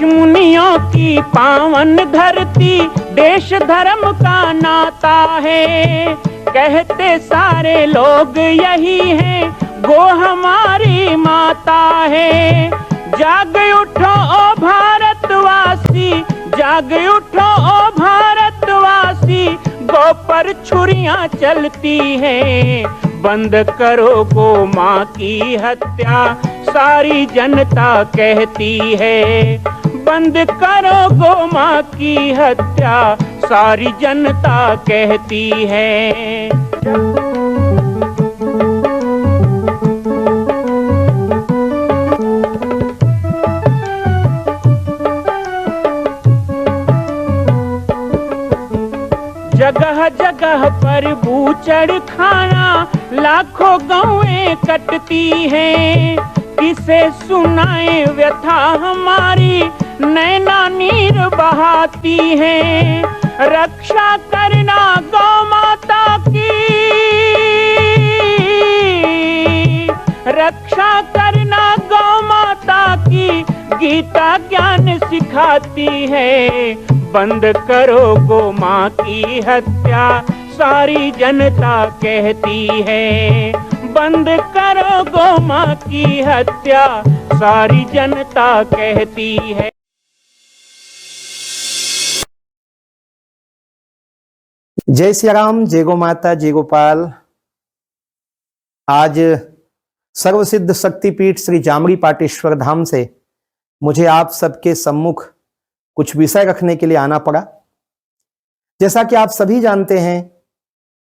ऋषि मुनियों की पावन धरती, देश धर्म का नाता है। कहते सारे लोग यही हैं, गो हमारी माता है। जाग उठो ओ भारतवासी, जाग उठो ओ भारतवासी, गो पर छुरियां चलती हैं। बंद करो गो माँ की हत्या, सारी जनता कहती है। बंद करो गो माँ की हत्या, सारी जनता कहती है। जगह जगह पर बूचड़ खाना, लाखों गौएं कटती हैं। किसे सुनाए व्यथा हमारी, नैना नीर बहाती हैं। रक्षा करना गौ माता की, रक्षा करना गौ माता की, गीता ज्ञान सिखाती है। बंद करो गो माँ की हत्या, सारी जनता कहती है। बंद करो गो माँ की हत्या, सारी जनता कहती है। जय श्री राम, जय गो माता, जय गोपाल। आज सर्वसिद्ध शक्तिपीठ श्री जामरी पाटेश्वर धाम से मुझे आप सबके सम्मुख कुछ विषय रखने के लिए आना पड़ा। जैसा कि आप सभी जानते हैं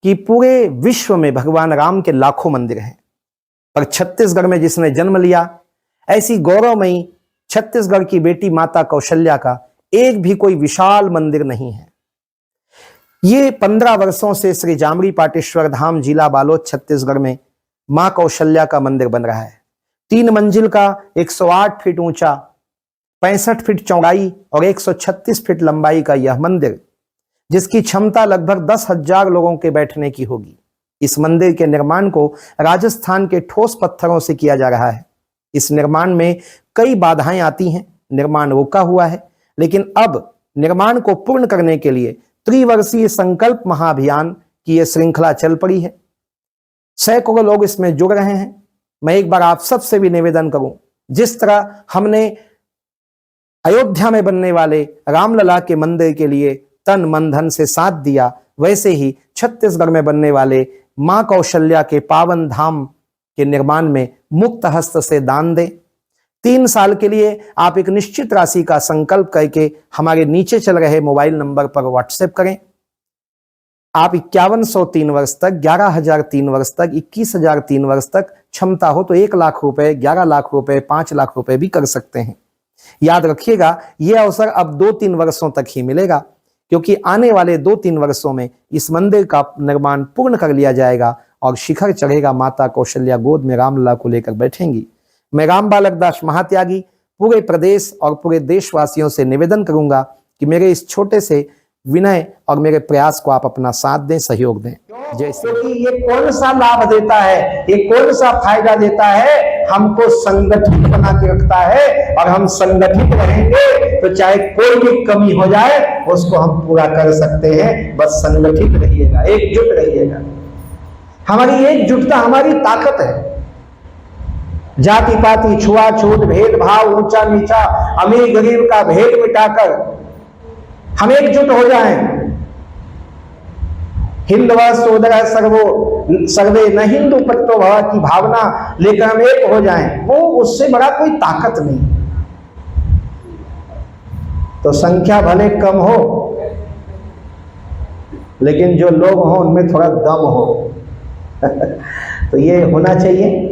कि पूरे विश्व में भगवान राम के लाखों मंदिर हैं, पर छत्तीसगढ़ में जिसने जन्म लिया, ऐसी गौरवमयी छत्तीसगढ़ की बेटी माता कौशल्या का एक भी कोई विशाल मंदिर नहीं है। ये 15 वर्षों से श्री जामरी पाटेश्वर धाम, जिला बालोद, छत्तीसगढ़ में मां कौशल्या का मंदिर बन रहा है। 3 मंजिल का 108 फीट ऊंचा, 65 फीट चौड़ाई और 136 फीट लंबाई का यह मंदिर, जिसकी क्षमता लगभग 10,000 लोगों के बैठने की होगी। इस मंदिर के निर्माण को राजस्थान के ठोस पत्थरों से किया जा रहा है। इस निर्माण में कई बाधाएं आती हैं, निर्माण रुका हुआ है, लेकिन अब निर्माण को पूर्ण करने के लिए त्रिवर्षीय संकल्प महाअभियान की यह श्रृंखला चल पड़ी है। सैकड़ों लोग इसमें जुड़ रहे हैं। मैं एक बार आप सबसे भी निवेदन करूं, जिस तरह हमने अयोध्या में बनने वाले रामलला के मंदिर के लिए तन मन धन से साथ दिया, वैसे ही छत्तीसगढ़ में बनने वाले मां कौशल्या के पावन धाम के निर्माण में मुक्त हस्त से दान दें। 3 साल के लिए आप एक निश्चित राशि का संकल्प करके हमारे नीचे चल रहे मोबाइल नंबर पर व्हाट्सएप करें। आप 5103 वर्ष तक, 11,003 वर्ष तक, 21,003 वर्ष तक, क्षमता हो तो 1 लाख रुपए, 11 लाख रुपए, 5 लाख रुपए भी कर सकते हैं। याद रखिएगा, यह अवसर अब 2-3 वर्षों तक ही मिलेगा, क्योंकि आने वाले 2-3 वर्षों में इस मंदिर का निर्माण पूर्ण कर लिया जाएगा और शिखर चढ़ेगा। माता कौशल्या गोद में रामलला को लेकर बैठेंगी। मैं राम बालक दास महात्यागी पूरे प्रदेश और पूरे देशवासियों से निवेदन करूंगा कि मेरे इस छोटे से विनय और मेरे प्रयास को आप अपना साथ दें, सहयोग दें। क्योंकि ये कौन सा लाभ देता है, ये कौन सा फायदा देता है, हमको संगठित बना के रखता है। और हम संगठित रहेंगे तो चाहे कोई भी कमी हो जाए उसको हम पूरा कर सकते हैं। बस संगठित रहिएगा, एकजुट रहिएगा। हमारी एकजुटता हमारी ताकत है। जाति पाति, छुआछूत, भेदभाव, ऊंचा नीचा, अमीर गरीब का भेद मिटाकर हम एकजुट हो जाएं। हिंदवा सोदरा सर्वो सर्वे न हिंदू पत्तो भव की भावना लेकर हम एक हो जाएं, वो उससे बड़ा कोई ताकत नहीं। तो संख्या भले कम हो, लेकिन जो लोग हों उनमें थोड़ा दम हो। तो ये होना चाहिए।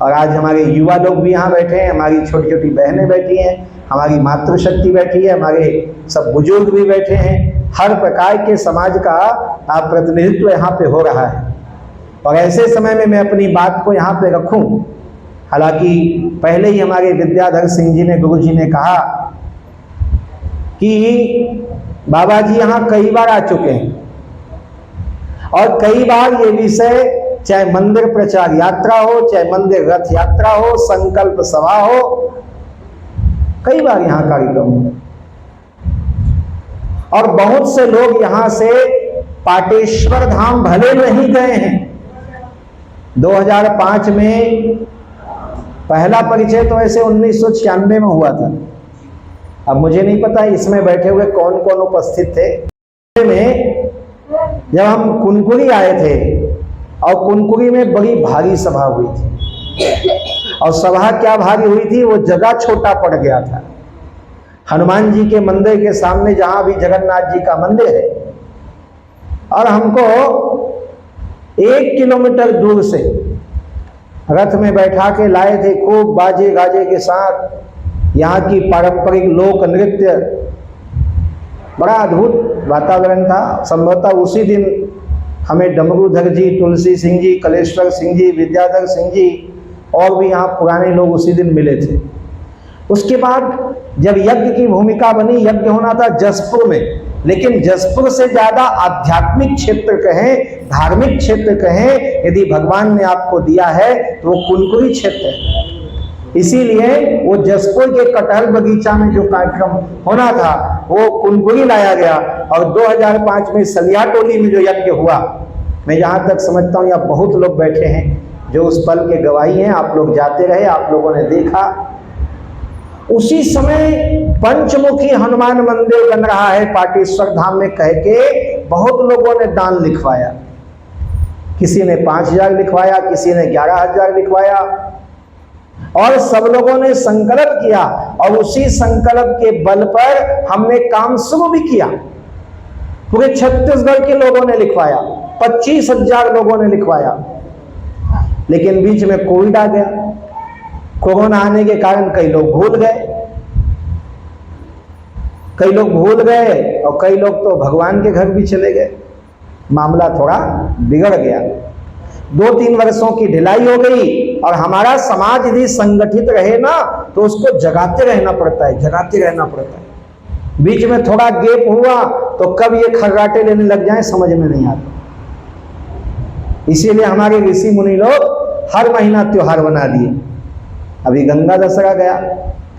और आज हमारे युवा लोग भी यहाँ बैठे हैं, हमारी छोटी छोटी बहनें बैठी हैं, हमारी मातृशक्ति बैठी है, हमारे सब बुजुर्ग भी बैठे हैं। हर प्रकार के समाज का प्रतिनिधित्व यहाँ पे हो रहा है। और ऐसे समय में मैं अपनी बात को यहाँ पे रखूं, हालांकि पहले ही हमारे विद्याधर सिंह जी ने, गुरु जी ने कहा कि बाबा जी यहाँ कई बार आ चुके हैं और कई बार ये विषय, चाहे मंदिर प्रचार यात्रा हो, चाहे मंदिर रथ यात्रा हो, संकल्प सभा हो, कई बार यहाँ कार्यक्रम हुआ और बहुत से लोग यहां से पाटेश्वर धाम भले नहीं गए हैं। 2005 में पहला परिचय तो ऐसे 1996 में हुआ था। अब मुझे नहीं पता इसमें बैठे हुए कौन कौन उपस्थित थे। में जब हम कुनकुरी आए थे और कुनकुरी में बड़ी भारी सभा हुई थी और सभा क्या भारी हुई थी, वो जगह छोटा पड़ गया था। हनुमान जी के मंदिर के सामने जहां भी जगन्नाथ जी का मंदिर है, और हमको 1 किलोमीटर दूर से रथ में बैठा के लाए थे, खूब बाजे गाजे के साथ। यहाँ की पारंपरिक लोक नृत्य, बड़ा अद्भुत वातावरण था। संभवतः उसी दिन हमें डमरूधर जी, तुलसी सिंह जी, कलेश्वर सिंह जी, विद्याधर सिंह जी और भी यहाँ पुराने लोग उसी दिन मिले थे। उसके बाद जब यज्ञ की भूमिका बनी, यज्ञ होना था जसपुर में, लेकिन जसपुर से ज्यादा आध्यात्मिक क्षेत्र कहें, धार्मिक क्षेत्र कहें, यदि भगवान ने आपको दिया है तो वो कुनकुरी क्षेत्र है। इसीलिए वो जसपुर के कटहल बगीचा में जो कार्यक्रम होना था वो कुनकुरी लाया गया। और 2005 में सलिया टोली में जो यज्ञ हुआ, मैं जहां तक समझता हूं यहाँ बहुत लोग बैठे हैं जो उस पल के गवाही हैं। आप लोग जाते रहे, आप लोगों ने देखा। उसी समय पंचमुखी हनुमान मंदिर बन रहा है पाटेश्वर धाम में कह के बहुत लोगों ने दान लिखवाया। किसी ने 5,000 लिखवाया, किसी ने 11,000 लिखवाया, और सब लोगों ने संकल्प किया और उसी संकल्प के बल पर हमने काम शुरू भी किया। पूरे छत्तीसगढ़ के लोगों ने लिखवाया, 25,000 लोगों ने लिखवाया। लेकिन बीच में कोविड आ गया। कोरोना आने के कारण कई लोग भूल गए, और कई लोग तो भगवान के घर भी चले गए। मामला थोड़ा बिगड़ गया। 2-3 वर्षों की ढिलाई हो गई। और हमारा समाज यदि संगठित रहे ना तो उसको जगाते रहना पड़ता है। बीच में थोड़ा गैप हुआ तो कब ये खर्राटे लेने लग जाए समझ में नहीं आता। इसीलिए हमारे ऋषि मुनि लोग हर महीना त्योहार बना दिए। अभी गंगा दशहरा गया,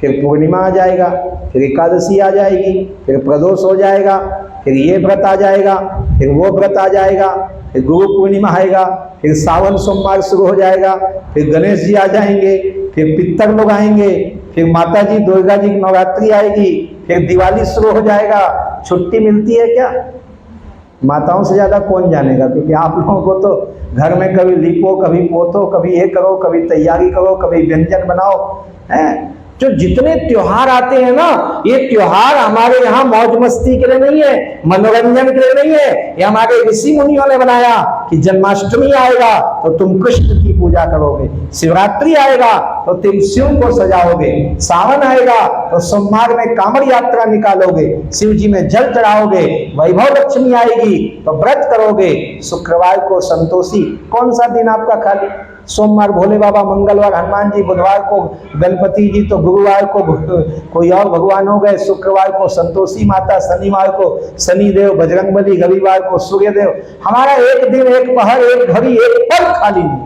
फिर पूर्णिमा आ जाएगा, फिर एकादशी आ जाएगी, फिर प्रदोष हो जाएगा, फिर ये व्रत आ जाएगा, फिर वो व्रत आ जाएगा, फिर गुरु पूर्णिमा आएगा, फिर सावन सोमवार शुरू हो जाएगा, फिर गणेश जी आ जाएंगे, फिर पितर लोग आएंगे, फिर माता जी दुर्गा जी की नवरात्रि आएगी, फिर दिवाली शुरू हो जाएगा। छुट्टी मिलती है क्या? माताओं से ज्यादा कौन जानेगा, क्योंकि आप लोगों को तो घर में कभी लिपो, कभी पोतो, कभी ये करो, कभी तैयारी करो, कभी व्यंजन बनाओ है। जो जितने त्योहार आते हैं ना, ये त्योहार हमारे यहाँ मौज मस्ती के लिए नहीं है, मनोरंजन के लिए नहीं है। ये हमारे ऋषि मुनियों ने बनाया कि जन्माष्टमी आएगा तो तुम कृष्ण की पूजा करोगे, शिवरात्रि आएगा तो तुम शिव को सजाओगे, सावन आएगा तो सोमवार में कांवड़ यात्रा निकालोगे, शिव जी में जल चढ़ाओगे, वैभव लक्ष्मी आएगी तो व्रत करोगे, शुक्रवार को संतोषी। कौन सा दिन आपका खाली? सोमवार भोले बाबा, मंगलवार हनुमान जी, बुधवार को गणपति जी, तो गुरुवार को कोई और भगवान हो गए, शुक्रवार को संतोषी माता, शनिवार को शनिदेव, बजरंगबली, रविवार को सूर्यदेव। हमारा एक दिन, एक पहर, एक घड़ी, एक पल खाली नहीं।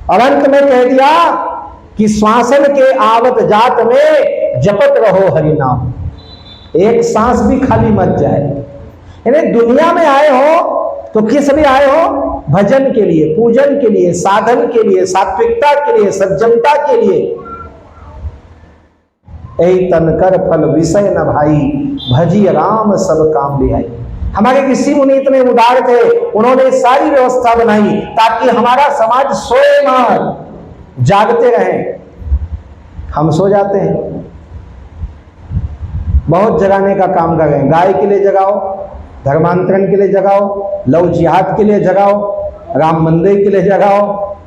और अंत में कह दिया कि श्वासन के आवत जात में जपत रहो हरि नाम। एक सांस भी खाली मत जाए। यानी दुनिया में आए हो तो किस लिए आए हो? भजन के लिए, पूजन के लिए, साधन के लिए, सात्विकता के लिए, सज्जनता के लिए। ऐ तन कर फल विषय न भाई, भजी राम सब काम ले आई। हमारे ऋषि मुनि इतने उदार थे, उन्होंने सारी व्यवस्था बनाई ताकि हमारा समाज सोए मत, जागते रहे। हम सो जाते हैं। बहुत जगाने का काम कर रहे हैं। गाय के लिए जगाओ, धर्मांतरण के लिए जगाओ, लव जिहाद के लिए जगाओ, राम मंदिर के लिए जगाओ,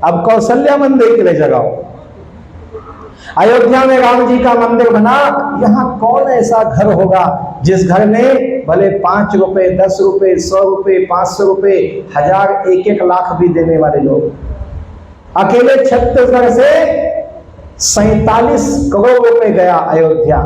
अब कौशल्या मंदिर के लिए जगाओ। अयोध्या में राम जी का मंदिर बना। यहाँ कौन ऐसा घर होगा जिस घर में भले 5 रुपए, 10 रुपए, 100 रुपए, 500 रुपए, 1000, 1-1 लाख भी देने वाले लोग। अकेले छत्तीसगढ़ से 47 करोड़ रुपए गया अयोध्या।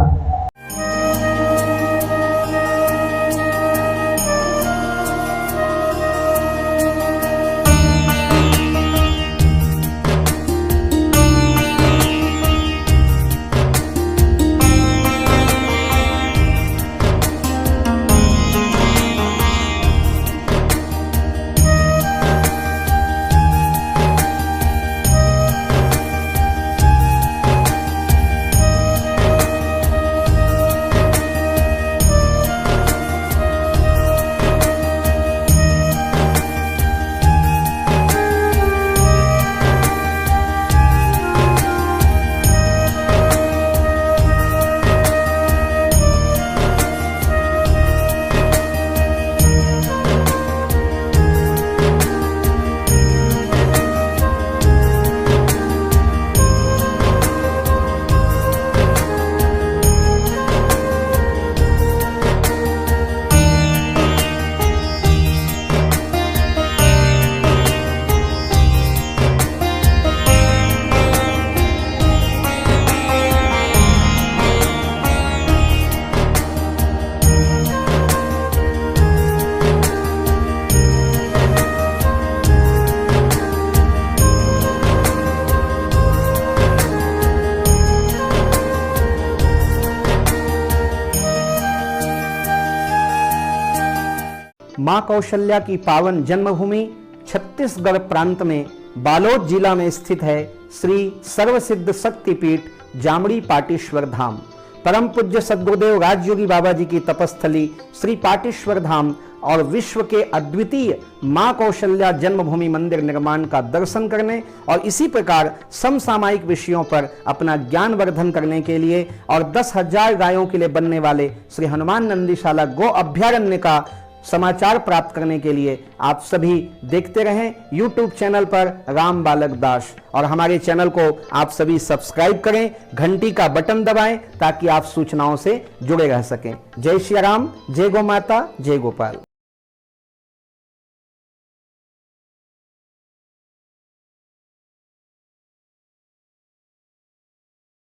मां कौशल्या की पावन जन्मभूमि छत्तीसगढ़ प्रांत में बालोद जिला में स्थित है श्री सर्वसिद्ध शक्तिपीठ जामड़ी पाटेश्वर धाम। परम पूज्य सद्गुरुदेव राजयोगी बाबा जी की तपस्थली श्री पाटेश्वर धाम और विश्व के अद्वितीय मां कौशल्या जन्मभूमि मंदिर निर्माण का दर्शन करने और इसी प्रकार समसामयिक विषयों पर अपना ज्ञान वर्धन करने के लिए और 10,000 गायों के लिए बनने वाले श्री हनुमान नंदीशाला गो अभ्यारण्य का समाचार प्राप्त करने के लिए आप सभी देखते रहें YouTube चैनल पर राम बालक दास, और हमारे चैनल को आप सभी सब्सक्राइब करें, घंटी का बटन दबाएं ताकि आप सूचनाओं से जुड़े रह सकें। जय श्री राम, जय गौ माता, जय गोपाल।